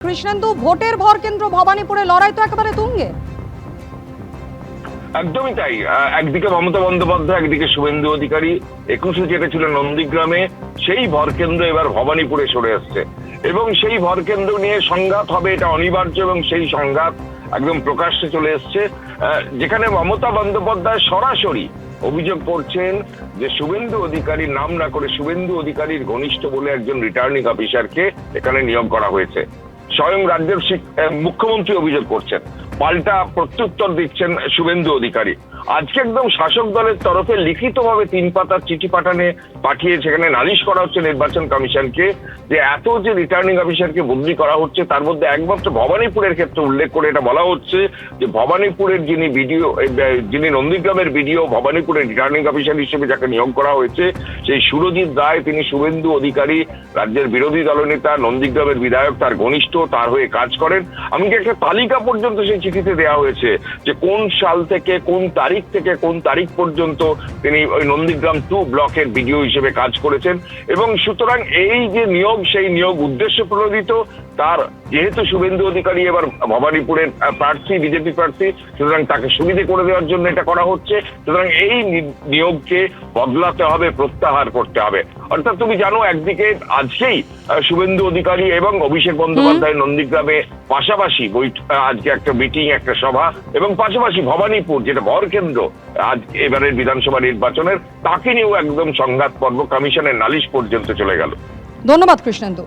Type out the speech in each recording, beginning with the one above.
কৃষ্ণেন্দু, ভোটের ভর কেন্দ্র ভবানীপুরে লড়াই তো একেবারে তুঙ্গে। একদমই তাই। একদিকে মমতা বন্দ্যোপাধ্যায়, একদিকে শুভেন্দু অধিকারী। 21 যেটা ছিল নন্দীগ্রামে, সেই ভরকেন্দ্র এবার ভবানীপুরে সরে আসছে এবং সেই ভরকেন্দ্র নিয়ে সংঘাত হবে, এটা অনিবার্য এবং সেই সংঘাত একদম প্রকাশ্যে চলে এসছে, যেখানে মমতা বন্দ্যোপাধ্যায় সরাসরি অভিযোগ করছেন যে শুভেন্দু অধিকারীর নাম না করে শুভেন্দু অধিকারীর ঘনিষ্ঠ বলে একজন রিটার্নিং অফিসারকে এখানে নিয়োগ করা হয়েছে। স্বয়ং রাজ্যের মুখ্যমন্ত্রী অভিযোগ করছেন, পাল্টা প্রত্যুত্তর দিচ্ছেন শুভেন্দু অধিকারী। আজকে একদম শাসক দলের তরফে লিখিতভাবে 3 পাতার চিঠি পাঠিয়ে সেখানে নালিশ করা হচ্ছে নির্বাচন কমিশনকে, যে এত যে রিটার্নিং অফিসারকে বদলি করা হচ্ছে তার মধ্যে একমাত্র ভবানীপুরের ক্ষেত্রে উল্লেখ করে এটা বলা হচ্ছে যে ভবানীপুরের যিনি নন্দীগ্রামের বিডিও, ভবানীপুরের রিটার্নিং অফিসার হিসেবে যাকে নিয়োগ করা হয়েছে সেই সুরজিৎ রায়, তিনি শুভেন্দু অধিকারী, রাজ্যের বিরোধী দলনেতা, নন্দীগ্রামের বিধায়ক, তার ঘনিষ্ঠ, তার হয়ে কাজ করেন। এমনকি একটা তালিকা পর্যন্ত সেই চিঠিতে দেওয়া হয়েছে যে কোন সাল থেকে কোন তারিখ থেকে কোন তারিখ পর্যন্ত তিনি ওই নন্দীগ্রাম 2 ব্লকের বিডিও হিসেবে কাজ করেছেন। এবং সুতরাং এই যে নিয়োগ, সেই নিয়োগ উদ্দেশ্য প্রণোদিত। তার যেহেতু শুভেন্দু অধিকারী এবার ভবানীপুরের প্রার্থী, বিজেপি প্রার্থী, সুতরাং তাকে সুবিধে করে দেওয়ার জন্য এটা করা হচ্ছে। সুতরাং এই নিয়োগকে বদলাতে হবে, প্রত্যাহার করতে হবে। অর্থাৎ তুমি জানো, একদিকে আজকেই শুভেন্দু অধিকারী এবং অভিষেক বন্দ্যোপাধ্যায় নন্দীগ্রামে পাশাপাশি আজকে একটা মিটিং, একটা সভা, এবং পাশাপাশি ভবানীপুর যেটা ভরকেন্দ্র আজ এবারের বিধানসভা নির্বাচনের, তাকে নিয়েও একদম সংঘাত পর্ব, কমিশনের নালিশ পর্যন্ত চলে গেল। ধন্যবাদ কৃষ্ণেন্দু।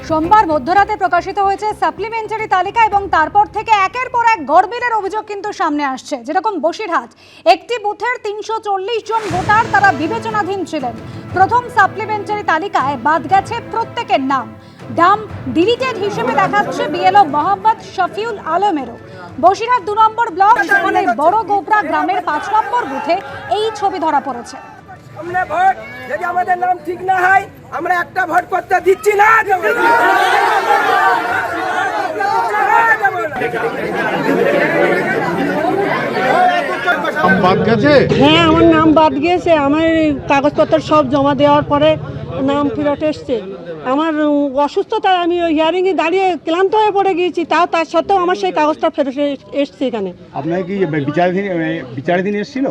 সোমবার মধ্যরাতে প্রকাশিত হয়েছে সাপ্লিমেন্টারি তালিকা এবং তারপর থেকে একের পর এক গড়বিলের অভিযোগ কিন্তু সামনে আসছে। যেরকম বসিরহাট, একটি বুথের 340 জন ভোটার তারা বিবেচনাধীন ছিলেন। প্রথম সাপ্লিমেন্টারি তালিকায় বাদ গেছে প্রত্যেকের নাম ডিলিটেড হিসেবে দেখাচ্ছে বিএলও মোহাম্মদ শফিউল আলমেরও। বসিরহাট 2 নম্বর ব্লক, সেখানে বড় গোবরা গ্রামের 5 নম্বর বুথে এই ছবি ধরা পড়েছে। আমরা ভোট যদি আমাদের নাম ঠিক না হয়, আমরা একটা ভোট করতে দিচ্ছি না। হ্যাঁ, আমার নাম বাদ গিয়েছে। আমার কাগজপত্র সব জমা দেওয়ার পরে নাম ফেরত এসছে। আমার অসুস্থতায় আমি ওই হিয়ারিংয়ে দাঁড়িয়ে ক্লান্ত হয়ে পড়ে গিয়েছি, তার সত্ত্বেও আমার সেই কাগজটা ফেরত এসছে এখানে। আপনার কি বিচারাধীন এসেছিল?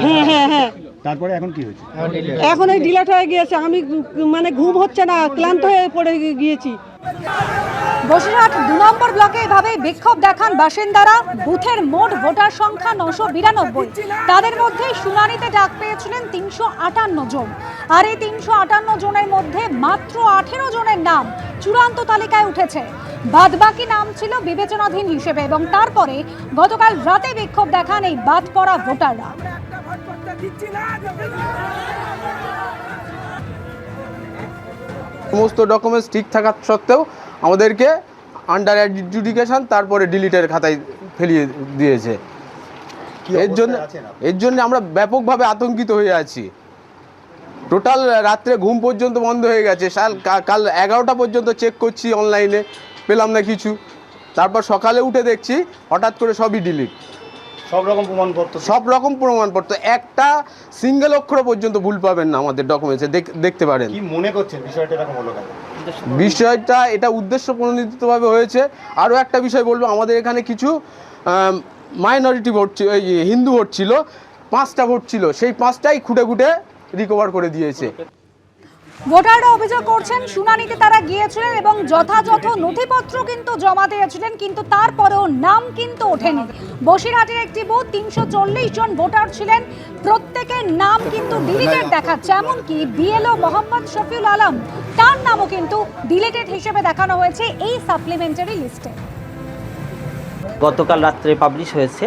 হ্যাঁ হ্যাঁ হ্যাঁ। তারপরে এখন কি হয়েছে? এখন ওই ডিলেট হয়ে গিয়েছে। আমি মানে ঘুম হচ্ছে না, ক্লান্ত হয়ে পড়ে গিয়েছি। বসিরহাট 2 নম্বর ব্লকে এভাবে বিক্ষোভ দেখান বাসিন্দারা। বুথের মোট ভোটার সংখ্যা 992। তাদের মধ্যে শুনানিতে ডাক পেয়েছিলেন 358 জন। আর এই 358 জনের মধ্যে মাত্র 18 জনের নাম চূড়ান্ত তালিকায় উঠেছে। বাদবাকি নাম ছিল বিবেচনাধীন হিসেবে। এবং তারপরে গতকাল রাতে বিক্ষোভ দেখান এই বাদ পড়া ভোটাররা। সমস্ত ডকুমেন্টস ঠিক থাকা সত্ত্বেও আমাদেরকে আন্ডার অ্যাডজুডিকেশন, তারপরে ডিলিটের খাতায় ফেলিয়ে দিয়েছে। এর জন্য আমরা ব্যাপকভাবে আতঙ্কিত হয়ে আছি। টোটাল রাত্রে ঘুম পর্যন্ত বন্ধ হয়ে গেছে। কাল 11টা পর্যন্ত চেক করছি অনলাইনে, পেলাম না কিছু। তারপর সকালে উঠে দেখছি হঠাৎ করে সবই ডিলিট। সব রকম প্রমাণপত্র, একটা সিঙ্গেল অক্ষর পর্যন্ত ভুল পাবেন না আমাদের ডকুমেন্টসে, দেখতে পারেন। কি মনে করছেন বিষয়টা এরকম হলো কেন? বিষয়টা এটা উদ্দেশ্য প্রণোদিতভাবে হয়েছে। আরও একটা বিষয় বলবো, আমাদের এখানে কিছু মাইনরিটি ভোট, হিন্দু ভোট ছিল, 5টা ভোট ছিল, সেই 5টাই খুঁটে রিকভার করে দিয়েছে। ভোটাররা অভিযোগ করছেন শুনানিতে তারা গিয়েছিলেন এবং যথাযথ নথিপত্র কিন্তু জমা দিয়েছিলেন, কিন্তু তারপরেও নাম কিন্তু ওঠেনি। বসিরহাটের একটি বুথ 340 জন ভোটার ছিলেন, প্রত্যেকের নাম কিন্তু ডিলিটেড দেখাচ্ছে। এমনকি বিএলও মোহাম্মদ শফিউল আলম, তার নামও কিন্তু ডিলিটেড হিসেবে দেখানো হয়েছে এই সাপ্লিমেন্টারি লিস্টে। গতকাল রাত্রে পাবলিশ হয়েছে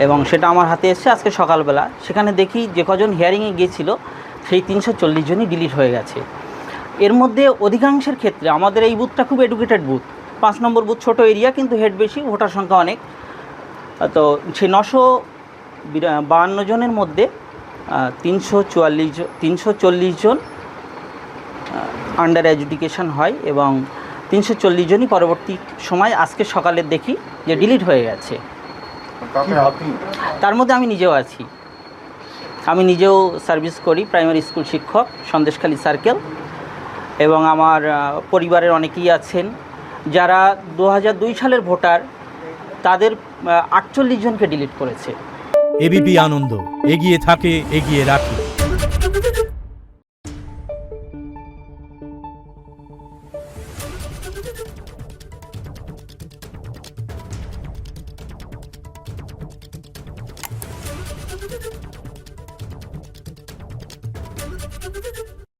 এবং সেটা আমার হাতে এসেছে আজকে সকালবেলা। সেখানে দেখি যে কজন হিয়ারিংয়ে গিয়েছিল সেই 340 জনই ডিলিট হয়ে গেছে। এর মধ্যে অধিকাংশের ক্ষেত্রে আমাদের এই বুথটা খুব এডুকেটেড বুথ, 5 নম্বর বুথ, ছোটো এরিয়া, কিন্তু হেড বেশি, ভোটার সংখ্যা অনেক। তো সেই 952 জনের মধ্যে 340 জন আন্ডার এডুকেশন হয় এবং 340 জনই পরবর্তী সময় আজকে সকালে দেখি যে ডিলিট হয়ে গেছে। তার মধ্যে আমি নিজেও আছি। আমি নিজেও সার্ভিস করি, প্রাইমারি স্কুল শিক্ষক, সন্দেশখালী সার্কেল। এবং আমার পরিবারের অনেকেই আছেন যারা 2002 সালের ভোটার, তাদের 48 জনকে ডিলিট করেছে। এবিপি আনন্দ, এগিয়ে থাকে, এগিয়ে রাখে।